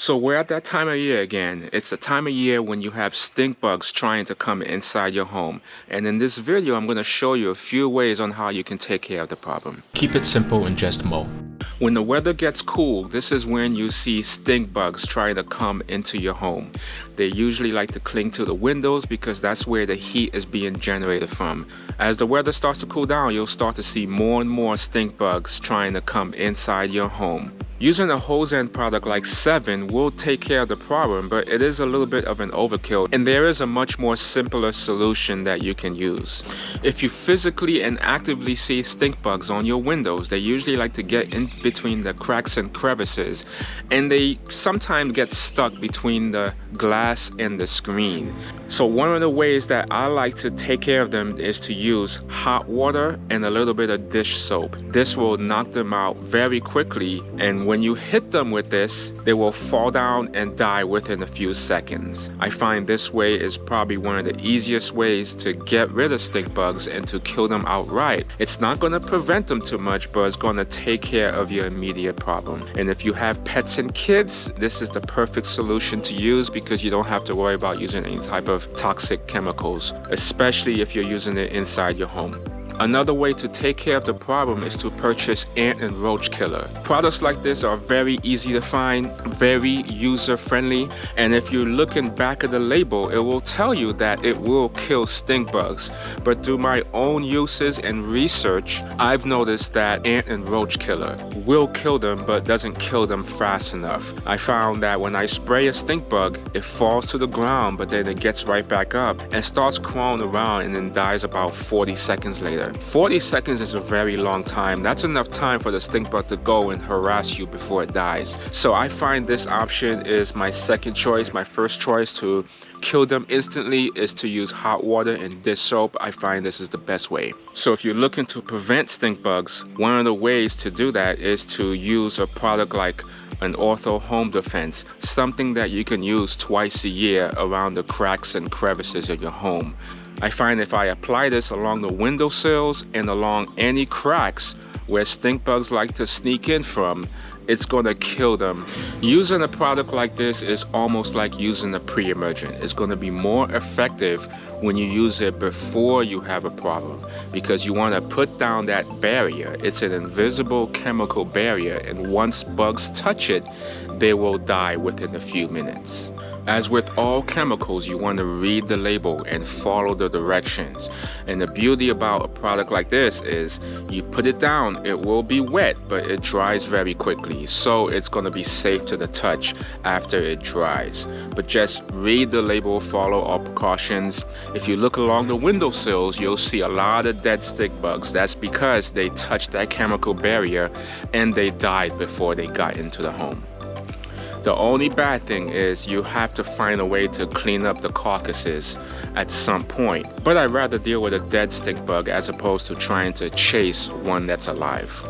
So we're at that time of year again. It's the time of year when you have stink bugs trying to come inside your home. And in this video, I'm going to show you a few ways on how you can take care of the problem. Keep it simple and just mow. When the weather gets cool, this is when you see stink bugs trying to come into your home. They usually like to cling to the windows because that's where the heat is being generated from. As the weather starts to cool down, you'll start to see more and more stink bugs trying to come inside your home. Using a hose end product like Sevin will take care of the problem, but it is a little bit of an overkill, and there is a much more simpler solution that you can use. If you physically and actively see stink bugs on your windows, they usually like to get in between the cracks and crevices, and they sometimes get stuck between the glass and the screen. So one of the ways that I like to take care of them is to use hot water and a little bit of dish soap. This will knock them out very quickly, and when you hit them with this, they will fall down and die within a few seconds. I find this way is probably one of the easiest ways to get rid of stink bugs and to kill them outright. It's not going to prevent them too much, but it's going to take care of your immediate problem. And if you have pets and kids, this is the perfect solution to use because you don't have to worry about using any type of toxic chemicals, especially if you're using it inside your home. Another way to take care of the problem is to purchase ant and roach killer. Products like this are very easy to find, very user-friendly, and if you look in back of the label, it will tell you that it will kill stink bugs. But through my own uses and research, I've noticed that ant and roach killer will kill them, but doesn't kill them fast enough. I found that when I spray a stink bug, it falls to the ground, but then it gets right back up and starts crawling around and then dies about 40 seconds later. 40 seconds is a very long time. That's enough time for the stink bug to go and harass you before it dies. So I find this option is my second choice. My first choice to kill them instantly is to use hot water and dish soap. I find this is the best way. So if you're looking to prevent stink bugs, one of the ways to do that is to use a product like an Ortho Home Defense, something that you can use twice a year around the cracks and crevices of your home. I find if I apply this along the windowsills and along any cracks where stink bugs like to sneak in from, it's going to kill them. Using a product like this is almost like using a pre-emergent. It's going to be more effective when you use it before you have a problem, because you want to put down that barrier. It's an invisible chemical barrier, and once bugs touch it, they will die within a few minutes. As with all chemicals, you want to read the label and follow the directions. And the beauty about a product like this is you put it down, it will be wet, but it dries very quickly. So it's going to be safe to the touch after it dries. But just read the label, follow all precautions. If you look along the windowsills, you'll see a lot of dead stink bugs. That's because they touched that chemical barrier and they died before they got into the home. The only bad thing is you have to find a way to clean up the carcasses at some point. But I'd rather deal with a dead stink bug as opposed to trying to chase one that's alive.